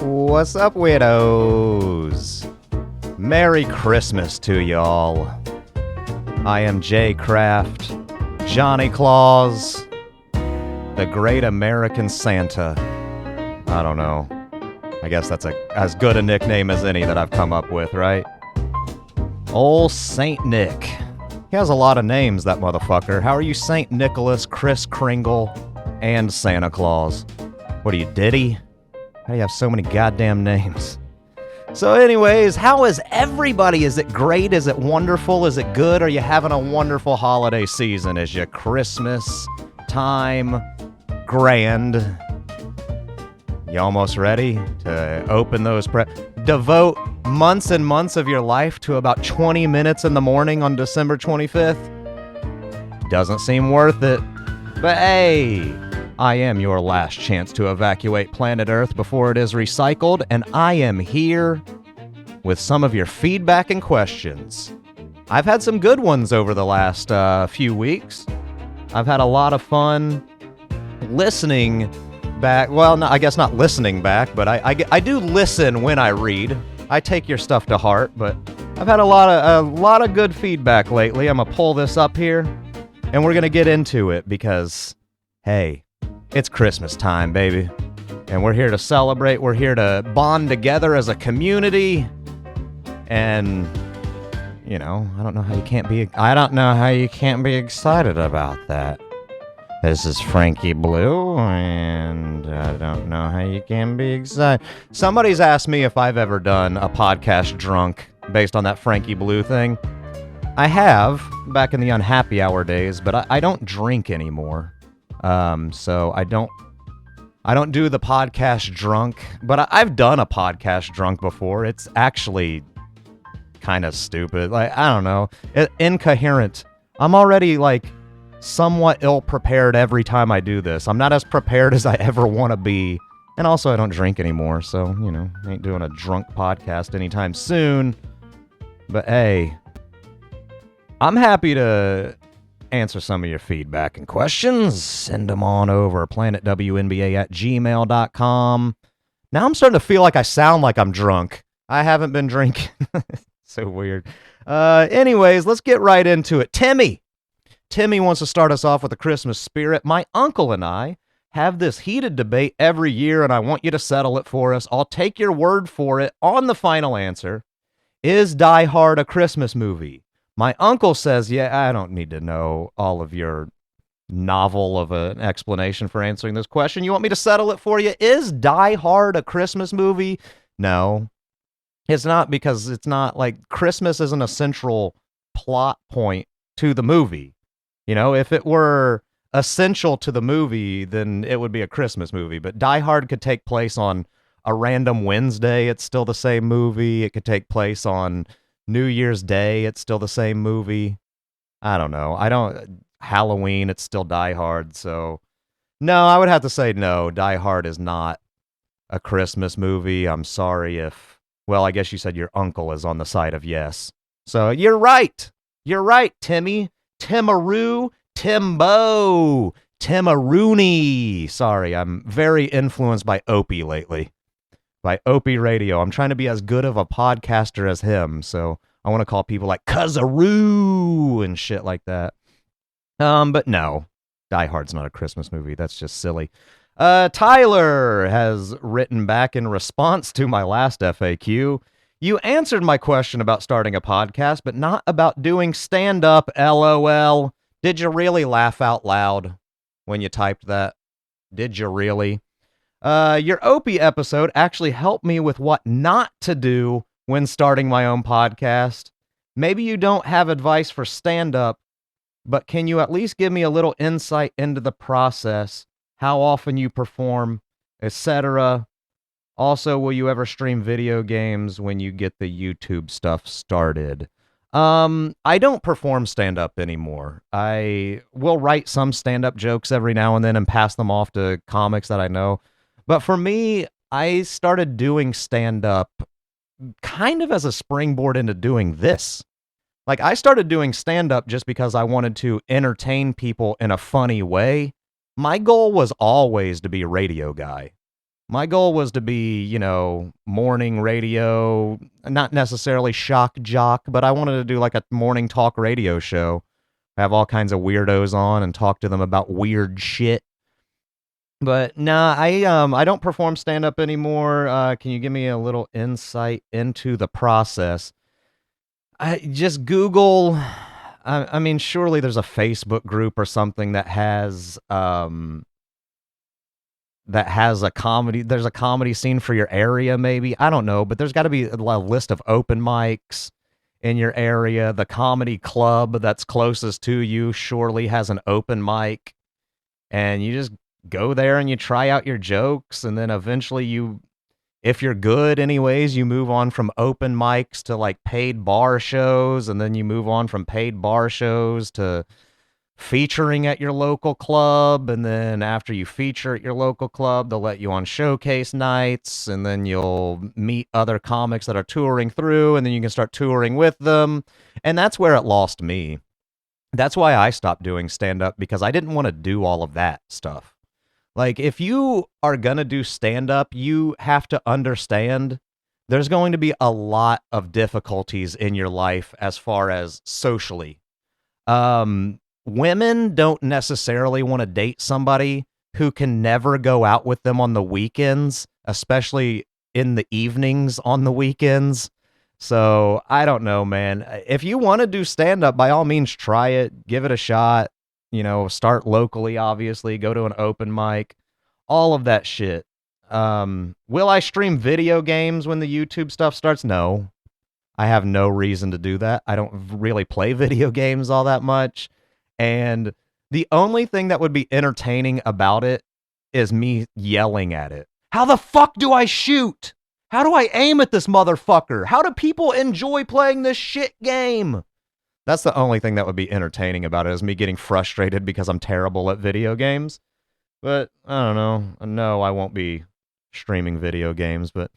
What's up, weirdos? Merry Christmas to y'all. I am Jay Kraft, Johnny Claus, the Great American Santa. I don't know. I guess that's as good a nickname as any that I've come up with, right? Old Saint Nick. He has a lot of names, that motherfucker. How are you, Saint Nicholas, Kris Kringle, and Santa Claus? What are you, Diddy? How do you have so many goddamn names? So anyways, how is everybody? Is it great? Is it wonderful? Is it good? Are you having a wonderful holiday season? Is your Christmas time grand? You almost ready to open those devote months and months of your life to about 20 minutes in the morning on December 25th? Doesn't seem worth it. But hey, I am your last chance to evacuate planet Earth before it is recycled, and I am here with some of your feedback and questions. I've had some good ones over the last few weeks. I've had a lot of fun listening back. Well, no, I guess not listening back, but I do listen when I read. I take your stuff to heart, but I've had a lot of good feedback lately. I'm gonna pull this up here, and we're gonna get into it because, hey, it's Christmas time, baby. And we're here to celebrate. We're here to bond together as a community. And, you know, I don't know how you can't be excited about that. This is Frankie Blue, and I don't know how you can be excited. Somebody's asked me if I've ever done a podcast drunk based on that Frankie Blue thing. I have, back in the unhappy hour days, but I don't drink anymore. So I don't do the podcast drunk, but I've done a podcast drunk before. It's actually kind of stupid. Like, I don't know, incoherent. I'm already like somewhat ill-prepared every time I do this. I'm not as prepared as I ever want to be. And also I don't drink anymore. So, you know, I ain't doing a drunk podcast anytime soon, but hey, I'm happy to answer some of your feedback and questions. Send them on over planetwnba@gmail.com. Now I'm starting to feel like I sound like I'm drunk. I haven't been drinking. So weird. Anyways, let's get right into it. Timmy wants to start us off with the Christmas spirit. My uncle and I have this heated debate every year, and I want you to settle it for us. I'll take your word for it on the final answer. Is Die Hard a Christmas movie? My uncle says, yeah, I don't need to know all of your novel of an explanation for answering this question. You want me to settle it for you? Is Die Hard a Christmas movie? No, it's not, because it's not like Christmas isn't a central plot point to the movie. You know, if it were essential to the movie, then it would be a Christmas movie. But Die Hard could take place on a random Wednesday. It's still the same movie. It could take place on New Year's Day, it's still the same movie. I don't know. Halloween, it's still Die Hard. So, no, I would have to say no. Die Hard is not a Christmas movie. I'm sorry if, well, I guess you said your uncle is on the side of yes. So, you're right. You're right, Timmy. Timaroo, Timbo, Timarooney. Sorry, I'm very influenced by Opie lately. By Opie Radio. I'm trying to be as good of a podcaster as him, so I want to call people like Cuzaroo and shit like that. But no, Die Hard's not a Christmas movie. That's just silly. Tyler has written back in response to my last FAQ. You answered my question about starting a podcast, but not about doing stand-up, LOL. Did you really laugh out loud when you typed that? Did you really? Your Opie episode actually helped me with what not to do when starting my own podcast. Maybe you don't have advice for stand-up, but can you at least give me a little insight into the process, how often you perform, etc.? Also, will you ever stream video games when you get the YouTube stuff started? I don't perform stand-up anymore. I will write some stand-up jokes every now and then and pass them off to comics that I know. But for me, I started doing stand-up kind of as a springboard into doing this. Like, I started doing stand-up just because I wanted to entertain people in a funny way. My goal was always to be a radio guy. My goal was to be, morning radio, not necessarily shock jock, but I wanted to do like a morning talk radio show. Have all kinds of weirdos on and talk to them about weird shit. But nah, I don't perform stand up anymore. Can you give me a little insight into the process? I just Google. I mean, surely there's a Facebook group or something that has a comedy. There's a comedy scene for your area, maybe. I don't know, but there's got to be a list of open mics in your area. The comedy club that's closest to you surely has an open mic, and you just go there and you try out your jokes, and then eventually if you're good anyways, you move on from open mics to like paid bar shows, and then you move on from paid bar shows to featuring at your local club, and then after you feature at your local club, they'll let you on showcase nights, and then you'll meet other comics that are touring through, and then you can start touring with them. And that's where it lost me. That's why I stopped doing stand-up, because I didn't want to do all of that stuff. Like, if you are gonna do stand-up, you have to understand there's going to be a lot of difficulties in your life as far as socially. Women don't necessarily want to date somebody who can never go out with them on the weekends, especially in the evenings on the weekends. So I don't know, man. If you want to do stand up, by all means, try it, give it a shot. Start locally, obviously, go to an open mic, all of that shit. Will I stream video games when the YouTube stuff starts? No, I have no reason to do that. I don't really play video games all that much. And the only thing that would be entertaining about it is me yelling at it. How the fuck do I shoot? How do I aim at this motherfucker? How do people enjoy playing this shit game? That's the only thing that would be entertaining about it, is me getting frustrated because I'm terrible at video games. But I don't know. No, I won't be streaming video games, but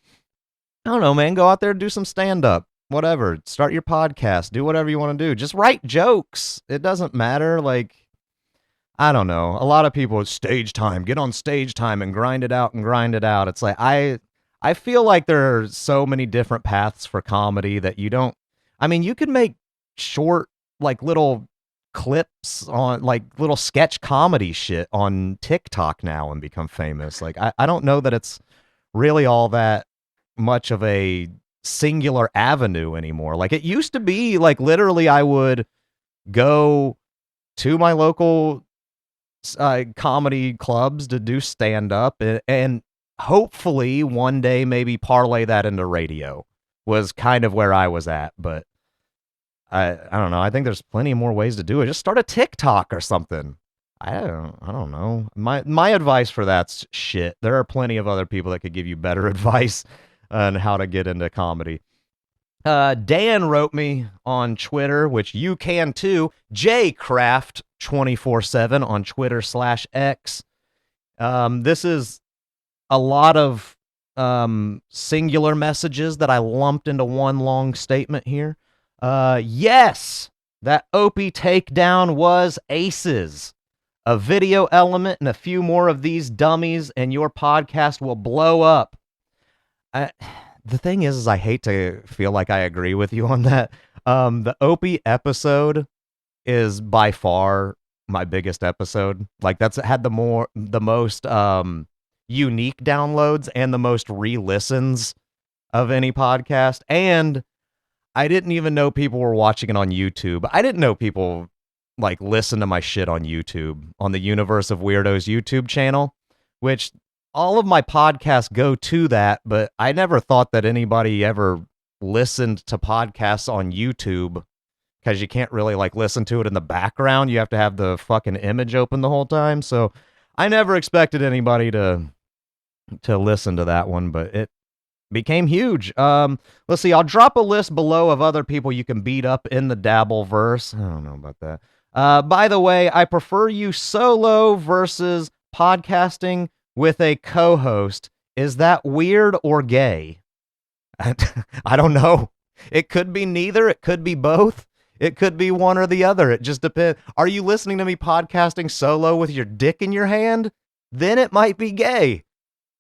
I don't know, man. Go out there and do some stand-up. Whatever. Start your podcast. Do whatever you want to do. Just write jokes. It doesn't matter. Like, I don't know. A lot of people, stage time. Get on stage time and grind it out and grind it out. It's like, I feel like there are so many different paths for comedy that you don't... I mean, you could make short, like, little clips on, like, little sketch comedy shit on TikTok now and become famous. Like, I don't know that it's really all that much of a singular avenue anymore. Like, it used to be, like, literally I would go to my local comedy clubs to do stand-up, and hopefully one day maybe parlay that into radio, was kind of where I was at. But I don't know. I think there's plenty more ways to do it. Just start a TikTok or something. I don't know. My advice for that's shit. There are plenty of other people that could give you better advice on how to get into comedy. Dan wrote me on Twitter, which you can too. jcraft247 on Twitter/X. This is a lot of singular messages that I lumped into one long statement here. Yes, that Opie takedown was aces. A video element and a few more of these dummies, and your podcast will blow up. The thing is I hate to feel like I agree with you on that. The Opie episode is by far my biggest episode. Like, that's had the most unique downloads and the most re-listens of any podcast. And I didn't even know people were watching it on YouTube. I didn't know people like listen to my shit on YouTube, on the Universe of Weirdos YouTube channel, which all of my podcasts go to that, but I never thought that anybody ever listened to podcasts on YouTube, because you can't really like listen to it in the background. You have to have the fucking image open the whole time. So I never expected anybody to listen to that one, but it became huge. Let's see. I'll drop a list below of other people you can beat up in the Dabbleverse. I don't know about that. By the way, I prefer you solo versus podcasting with a co-host. Is that weird or gay? I don't know. It could be neither. It could be both. It could be one or the other. It just depends. Are you listening to me podcasting solo with your dick in your hand? Then it might be gay.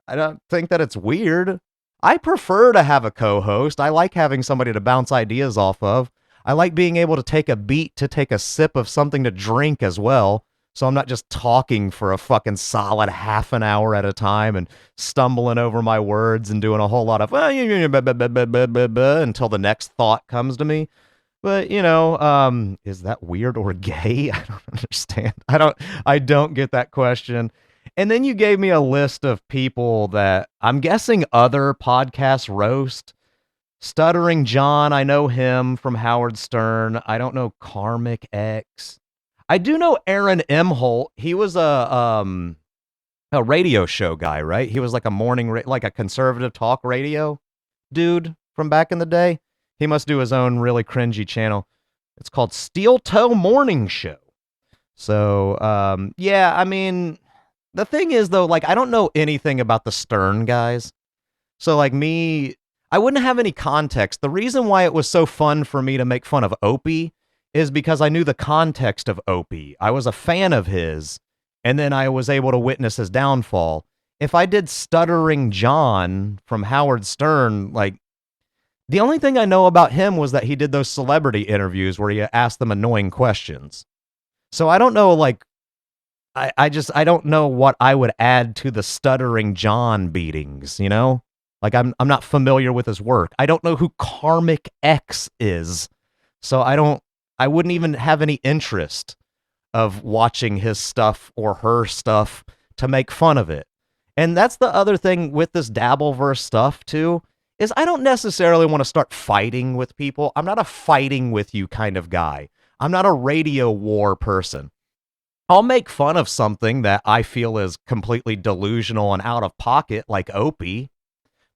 I don't think that it's weird. I prefer to have a co-host. I like having somebody to bounce ideas off of. I like being able to take a beat to take a sip of something to drink as well. So I'm not just talking for a fucking solid half an hour at a time and stumbling over my words and doing a whole lot of until the next thought comes to me. But, is that weird or gay? I don't understand. I don't get that question. And then you gave me a list of people that I'm guessing other podcasts roast. Stuttering John, I know him from Howard Stern. I don't know Karmic X. I do know Aaron Emholt. He was a radio show guy, right? He was like a like a conservative talk radio dude from back in the day. He must do his own really cringy channel. It's called Steel Toe Morning Show. So, yeah, I mean, the thing is, though, like, I don't know anything about the Stern guys. So, like, I wouldn't have any context. The reason why it was so fun for me to make fun of Opie is because I knew the context of Opie. I was a fan of his, and then I was able to witness his downfall. If I did Stuttering John from Howard Stern, like, the only thing I know about him was that he did those celebrity interviews where he asked them annoying questions. So I don't know, like, I don't know what I would add to the Stuttering John beatings, you know? Like, I'm not familiar with his work. I don't know who Karmic X is. So I wouldn't even have any interest of watching his stuff or her stuff to make fun of it. And that's the other thing with this Dabbleverse stuff, too, is I don't necessarily want to start fighting with people. I'm not a fighting with you kind of guy. I'm not a radio war person. I'll make fun of something that I feel is completely delusional and out of pocket, like Opie.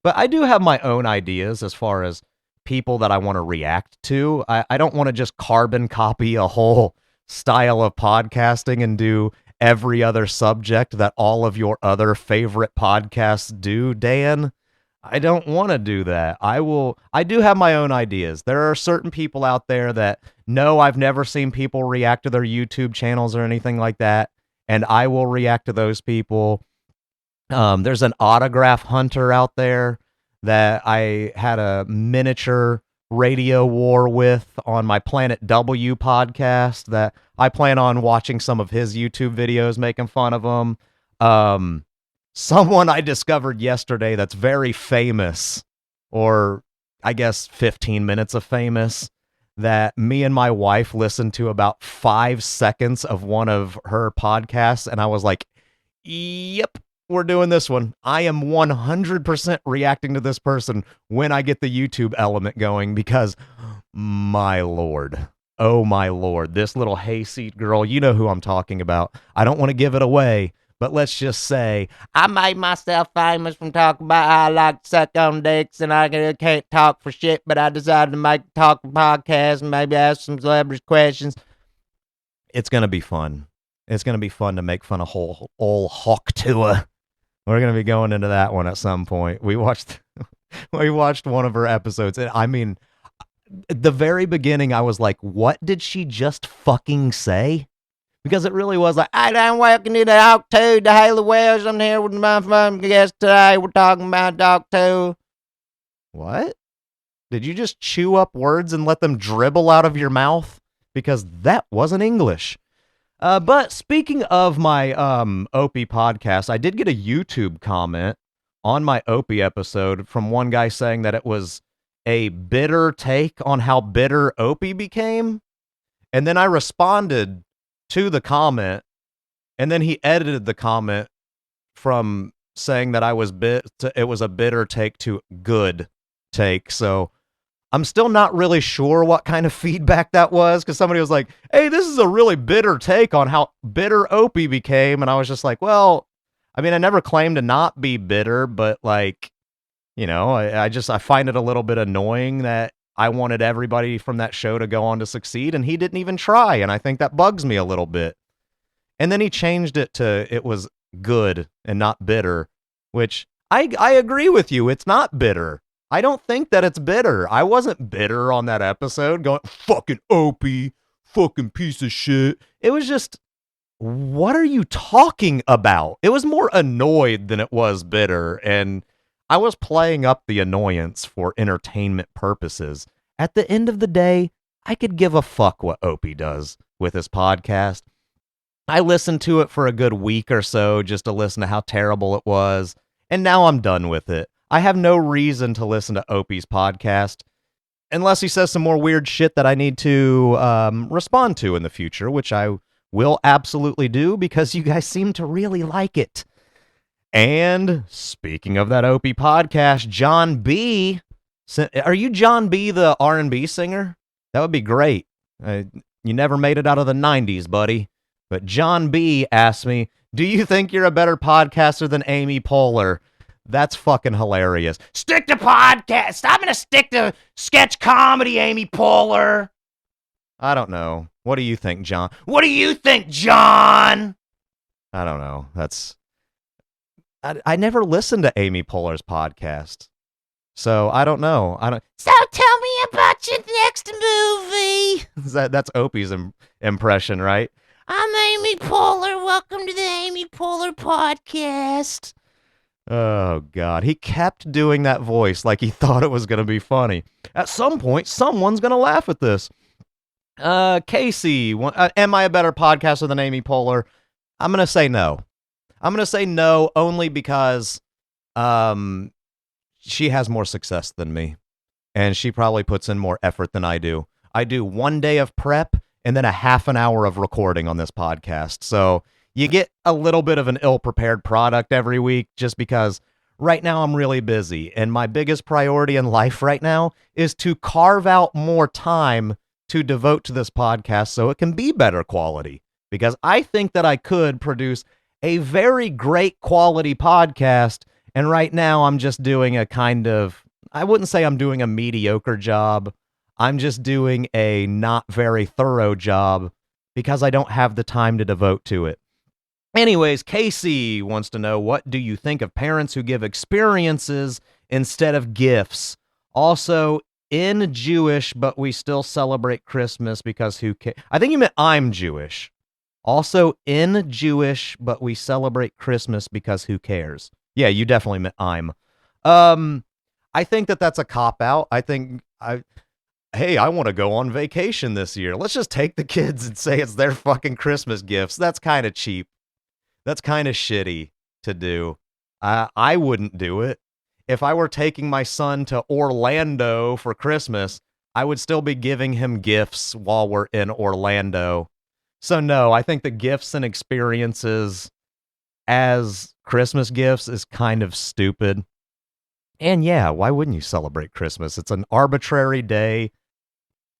But I do have my own ideas as far as people that I want to react to. I don't want to just carbon copy a whole style of podcasting and do every other subject that all of your other favorite podcasts do, Dan. I don't want to do that. I do have my own ideas. There are certain people out there that know I've never seen people react to their YouTube channels or anything like that, and I will react to those people. There's an autograph hunter out there that I had a miniature radio war with on my Planet W podcast that I plan on watching some of his YouTube videos making fun of him. Someone I discovered yesterday that's very famous, or I guess 15 minutes of famous, that me and my wife listened to about 5 seconds of one of her podcasts, and I was like, yep, we're doing this one. I am 100% reacting to this person when I get the YouTube element going, because my lord, oh my lord, this little hayseed girl, you know who I'm talking about. I don't want to give it away, but let's just say I made myself famous from talking about how I like to suck on dicks and I can't talk for shit, but I decided to make a talking podcast and maybe ask some celebrities questions. It's going to be fun. It's going to be fun to make fun of whole old Hawk Tua. We're going to be going into that one at some point. We watched one of her episodes, and I mean, at the very beginning, I was like, what did she just fucking say? Because it really was like, I'm welcome to the Hawk 2, the Haley Wells. I'm here with my fun guest today. We're talking about Hawk 2. What? Did you just chew up words and let them dribble out of your mouth? Because that wasn't English. But speaking of my Opie podcast, I did get a YouTube comment on my Opie episode from one guy saying that it was a bitter take on how bitter Opie became. And then I responded to the comment, and then he edited the comment from saying that it was a bitter take to good take. So I'm still not really sure what kind of feedback that was, because somebody was like, hey, this is a really bitter take on how bitter Opie became. And I was just like, well, I mean, I never claimed to not be bitter, but like, you know, I find it a little bit annoying that I wanted everybody from that show to go on to succeed, and he didn't even try, and I think that bugs me a little bit. And then he changed it to it was good and not bitter, which I agree with you. It's not bitter. I don't think that it's bitter. I wasn't bitter on that episode going, fucking Opie, fucking piece of shit. It was just what are you talking about? It was more annoyed than it was bitter, and I was playing up the annoyance for entertainment purposes. At the end of the day, I could give a fuck what Opie does with his podcast. I listened to it for a good week or so just to listen to how terrible it was, and now I'm done with it. I have no reason to listen to Opie's podcast unless he says some more weird shit that I need to respond to in the future, which I will absolutely do because you guys seem to really like it. And speaking of that Opie podcast, John B. Are you John B, the R&B singer? That would be great. You never made it out of the 90s, buddy. But John B asked me, do you think you're a better podcaster than Amy Pohler? That's fucking hilarious. Stick to podcast. I'm going to stick to sketch comedy, Amy Pohler. I don't know. What do you think, John? What do you think, John? I don't know. I never listened to Amy Pohler's podcast. So I don't know. So tell me about your next movie. That's Opie's impression, right? I'm Amy Pohler. Welcome to the Amy Pohler podcast. Oh, God. He kept doing that voice like he thought it was going to be funny. At some point, someone's going to laugh at this. Casey, am I a better podcaster than Amy Pohler? I'm going to say no. I'm going to say no only because she has more success than me. And she probably puts in more effort than I do. I do 1 day of prep and then a half an hour of recording on this podcast. So you get a little bit of an ill-prepared product every week just because right now I'm really busy. And my biggest priority in life right now is to carve out more time to devote to this podcast so it can be better quality. Because I think that I could produce a very great quality podcast. And right now I'm just doing a kind of, I wouldn't say I'm doing a mediocre job. I'm just doing a not very thorough job because I don't have the time to devote to it. Anyways, Casey wants to know, what do you think of parents who give experiences instead of gifts? Also, in Jewish, but we still celebrate Christmas because who cares? I think you meant I'm Jewish. Also, in Jewish, but we celebrate Christmas because who cares? Yeah, you definitely meant I'm. I think that's a cop-out. Hey, I want to go on vacation this year. Let's just take the kids and say it's their fucking Christmas gifts. That's kind of cheap. That's kind of shitty to do. I wouldn't do it. If I were taking my son to Orlando for Christmas, I would still be giving him gifts while we're in Orlando. So no, I think the gifts and experiences as Christmas gifts is kind of stupid. And yeah, why wouldn't you celebrate Christmas? It's an arbitrary day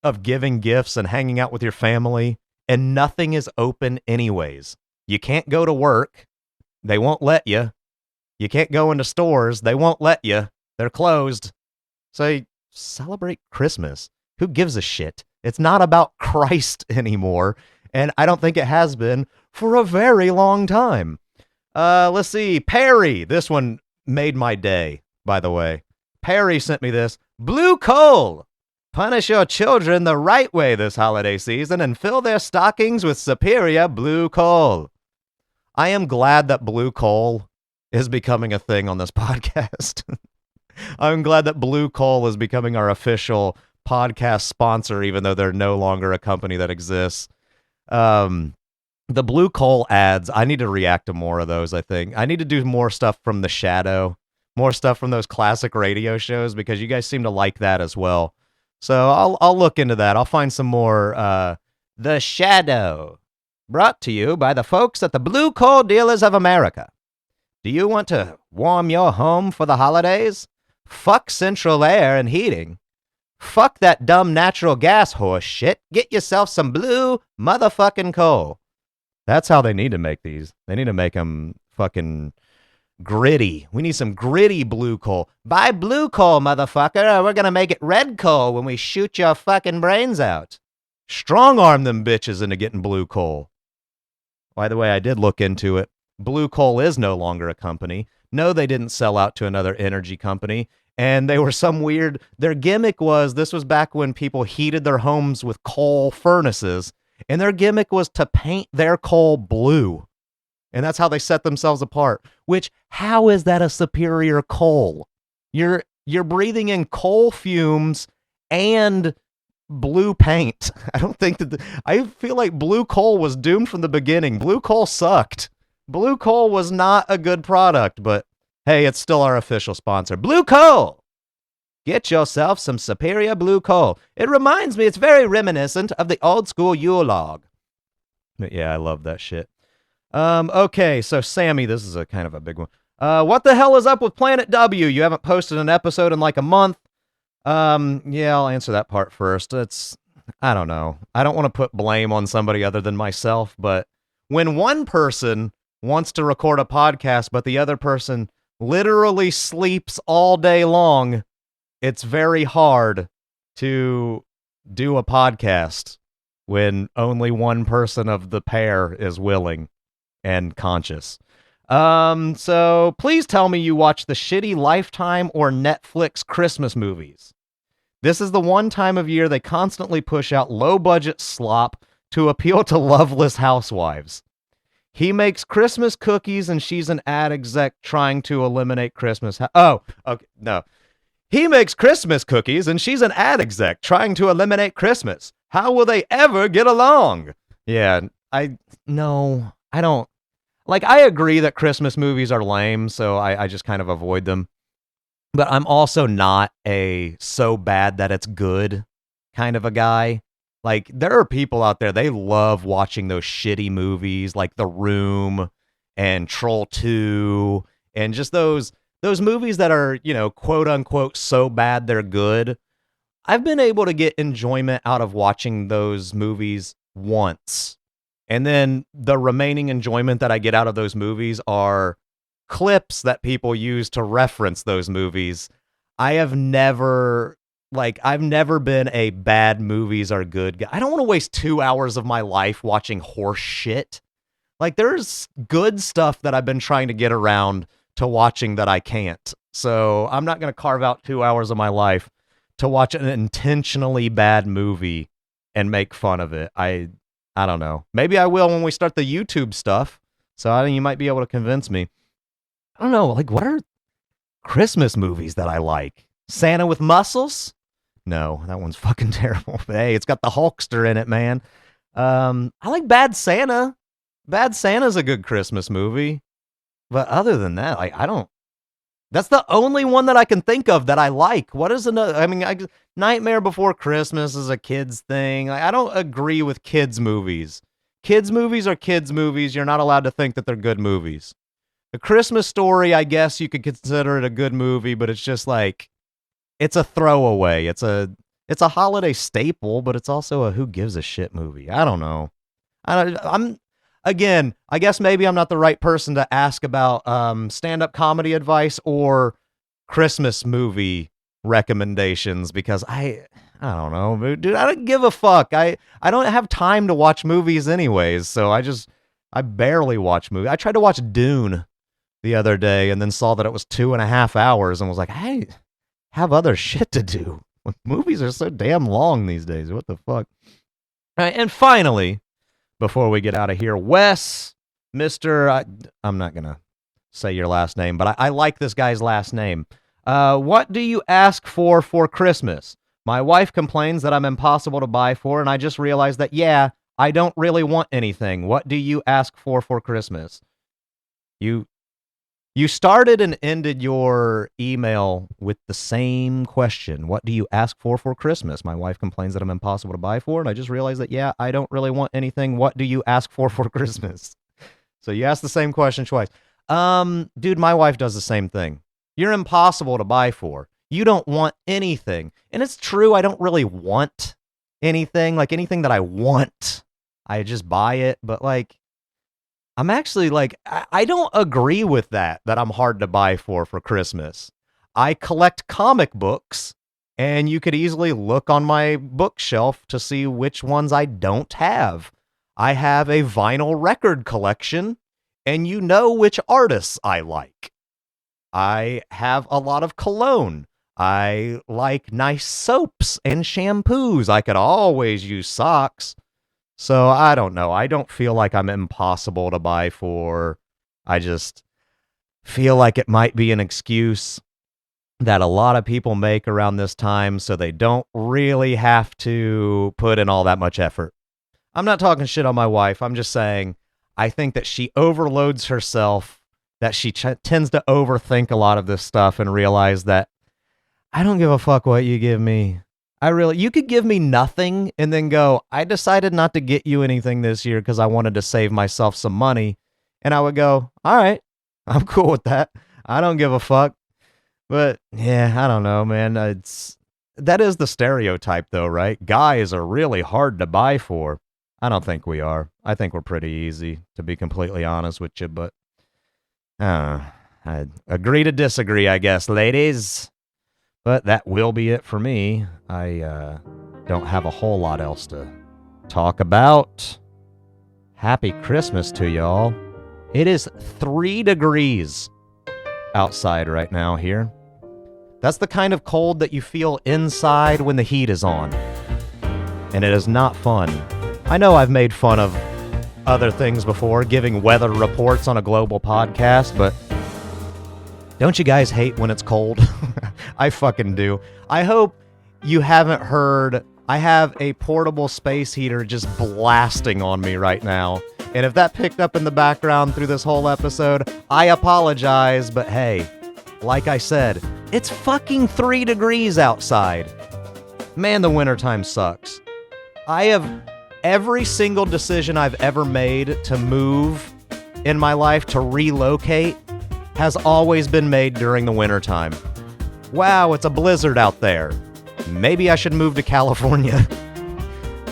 of giving gifts and hanging out with your family, and nothing is open anyways. You can't go to work. They won't let you. You can't go into stores. They won't let you. They're closed. So celebrate Christmas. Who gives a shit? It's not about Christ anymore, and I don't think it has been for a very long time. Let's see. Perry. This one made my day, by the way. Perry sent me this. Blue coal. Punish your children the right way this holiday season and fill their stockings with superior blue coal. I am glad that blue coal is becoming a thing on this podcast. I'm glad that blue coal is becoming our official podcast sponsor, even though they're no longer a company that exists. The blue coal ads, I need to react to more of those, I think. I need to do more stuff from The Shadow, more stuff from those classic radio shows, because you guys seem to like that as well. So I'll look into that. I'll find some more. The Shadow, brought to you by the folks at the Blue Coal Dealers of America. Do you want to warm your home for the holidays? Fuck central air and heating. Fuck that dumb natural gas horse shit. Get yourself some blue motherfucking coal. That's how they need to make these. They need to make them fucking gritty. We need some gritty blue coal. Buy blue coal, motherfucker, or we're gonna make it red coal when we shoot your fucking brains out. Strong arm them bitches into getting blue coal. By the way, I did look into it. Blue Coal is no longer a company. No, they didn't sell out to another energy company. And they were some weird, their gimmick was, this was back when people heated their homes with coal furnaces. And their gimmick was to paint their coal blue. And that's how they set themselves apart. Which, how is that a superior coal? You're breathing in coal fumes and blue paint. I don't think that I feel like blue coal was doomed from the beginning. Blue coal sucked. Blue coal was not a good product, but hey, it's still our official sponsor. Blue coal. Get yourself some superior blue coal. It reminds me, it's very reminiscent of the old school Yule log. But yeah, I love that shit. Okay, so Sammy, this is a kind of a big one. What the hell is up with Planet W? You haven't posted an episode in like a month. Yeah, I'll answer that part first. I don't know. I don't want to put blame on somebody other than myself, but when one person wants to record a podcast, but the other person literally sleeps all day long, it's very hard to do a podcast when only one person of the pair is willing and conscious. So please tell me you watch the shitty Lifetime or Netflix Christmas movies. This is the one time of year they constantly push out low-budget slop to appeal to loveless housewives. He makes Christmas cookies and she's an ad exec trying to eliminate Christmas. No. He makes Christmas cookies and she's an ad exec trying to eliminate Christmas. How will they ever get along? Yeah, I don't. Like, I agree that Christmas movies are lame, so I just kind of avoid them. But I'm also not a so bad that it's good kind of a guy. Like, there are people out there, they love watching those shitty movies like The Room and Troll 2 and just those movies that are, quote unquote, so bad they're good. I've been able to get enjoyment out of watching those movies once. And then the remaining enjoyment that I get out of those movies are clips that people use to reference those movies. I've never been a bad movies are good guy. I don't want to waste 2 hours of my life watching horse shit. Like, there's good stuff that I've been trying to get around to watching that I can't. So I'm not going to carve out 2 hours of my life to watch an intentionally bad movie and make fun of it. I don't know. Maybe I will when we start the YouTube stuff. So I think you might be able to convince me. I don't know. Like, what are Christmas movies that I like? Santa with Muscles? No, that one's fucking terrible. But hey, it's got the Hulkster in it, man. I like Bad Santa. Bad Santa's a good Christmas movie. But other than that, like, I don't. That's the only one that I can think of that I like. What is another? I mean, Nightmare Before Christmas is a kid's thing. I don't agree with kids' movies. Kids' movies are kids' movies. You're not allowed to think that they're good movies. A Christmas Story, I guess you could consider it a good movie, but it's just like, it's a throwaway. It's a holiday staple, but it's also a who gives a shit movie. I don't know. Again, I guess maybe I'm not the right person to ask about stand-up comedy advice or Christmas movie recommendations because I don't know, dude. I don't give a fuck. I don't have time to watch movies anyways, so I barely watch movies. I tried to watch Dune the other day and then saw that it was 2.5 hours and was like, I have other shit to do. Movies are so damn long these days. What the fuck? All right, and finally, before we get out of here, Wes, I'm not going to say your last name, but I like this guy's last name. What do you ask for Christmas? My wife complains that I'm impossible to buy for, and I just realized that, yeah, I don't really want anything. What do you ask for Christmas? You started and ended your email with the same question. What do you ask for Christmas? My wife complains that I'm impossible to buy for, and I just realized that, yeah, I don't really want anything. What do you ask for Christmas? So you asked the same question twice. Dude, my wife does the same thing. You're impossible to buy for. You don't want anything. And it's true, I don't really want anything. Like, anything that I want, I just buy it. But, like, I'm actually like, I don't agree with that I'm hard to buy for Christmas. I collect comic books, and you could easily look on my bookshelf to see which ones I don't have. I have a vinyl record collection, and you know which artists I like. I have a lot of cologne. I like nice soaps and shampoos. I could always use socks. So I don't know. I don't feel like I'm impossible to buy for. I just feel like it might be an excuse that a lot of people make around this time so they don't really have to put in all that much effort. I'm not talking shit on my wife. I'm just saying I think that she overloads herself, that she tends to overthink a lot of this stuff and realize that I don't give a fuck what you give me. You could give me nothing and then go, I decided not to get you anything this year because I wanted to save myself some money. And I would go, all right, I'm cool with that. I don't give a fuck. But yeah, I don't know, man. That is the stereotype though, right? Guys are really hard to buy for. I don't think we are. I think we're pretty easy, to be completely honest with you, but I agree to disagree, I guess, ladies. But that will be it for me. I don't have a whole lot else to talk about. Happy Christmas to y'all. It is 3 degrees outside right now here. That's the kind of cold that you feel inside when the heat is on. And it is not fun. I know I've made fun of other things before, giving weather reports on a global podcast, but don't you guys hate when it's cold? I fucking do. I hope you haven't heard, I have a portable space heater just blasting on me right now. And if that picked up in the background through this whole episode, I apologize, but hey, like I said, it's fucking 3 degrees outside. Man, the wintertime sucks. Every single decision I've ever made to move in my life, to relocate, has always been made during the wintertime. Wow, it's a blizzard out there. Maybe I should move to California.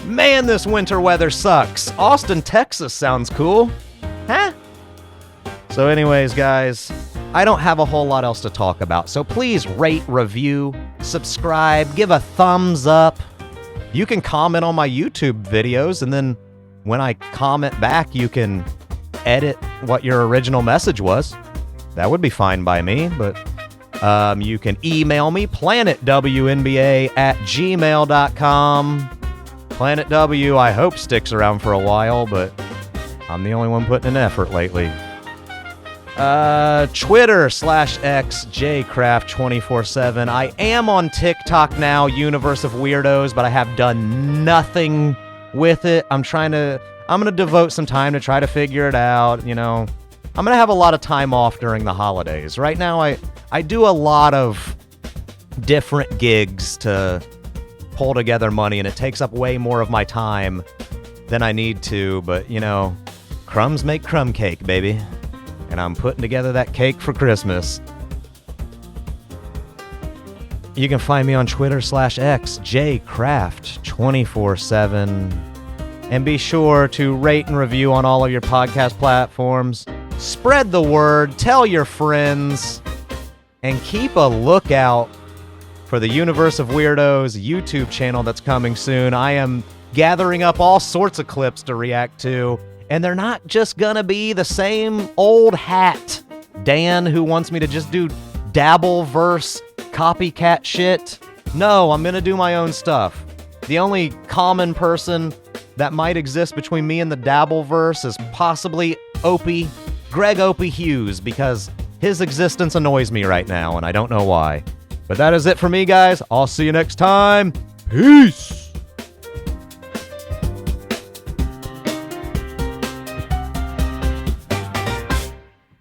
Man, this winter weather sucks. Austin, Texas sounds cool. Huh? So anyways, guys, I don't have a whole lot else to talk about. So please rate, review, subscribe, give a thumbs up. You can comment on my YouTube videos, and then when I comment back, you can edit what your original message was. That would be fine by me, but you can email me, planetwnba@gmail.com. Planet W, I hope, sticks around for a while, but I'm the only one putting in effort lately. Twitter /X, jcraft247. I am on TikTok now, Universe of Weirdos, but I have done nothing with it. I'm going to devote some time to try to figure it out, you know. I'm going to have a lot of time off during the holidays. Right now, I do a lot of different gigs to pull together money, and it takes up way more of my time than I need to, but, you know, crumbs make crumb cake, baby. And I'm putting together that cake for Christmas. You can find me on Twitter /X, jcraft247. And be sure to rate and review on all of your podcast platforms. Spread the word, tell your friends, and keep a lookout for the Universe of Weirdos YouTube channel that's coming soon. I am gathering up all sorts of clips to react to, and they're not just gonna be the same old hat Dan who wants me to just do Dabbleverse copycat shit. No, I'm gonna do my own stuff. The only common person that might exist between me and the Dabbleverse is possibly Greg Opie Hughes, because his existence annoys me right now, and I don't know why. But that is it for me, guys. I'll see you next time. Peace!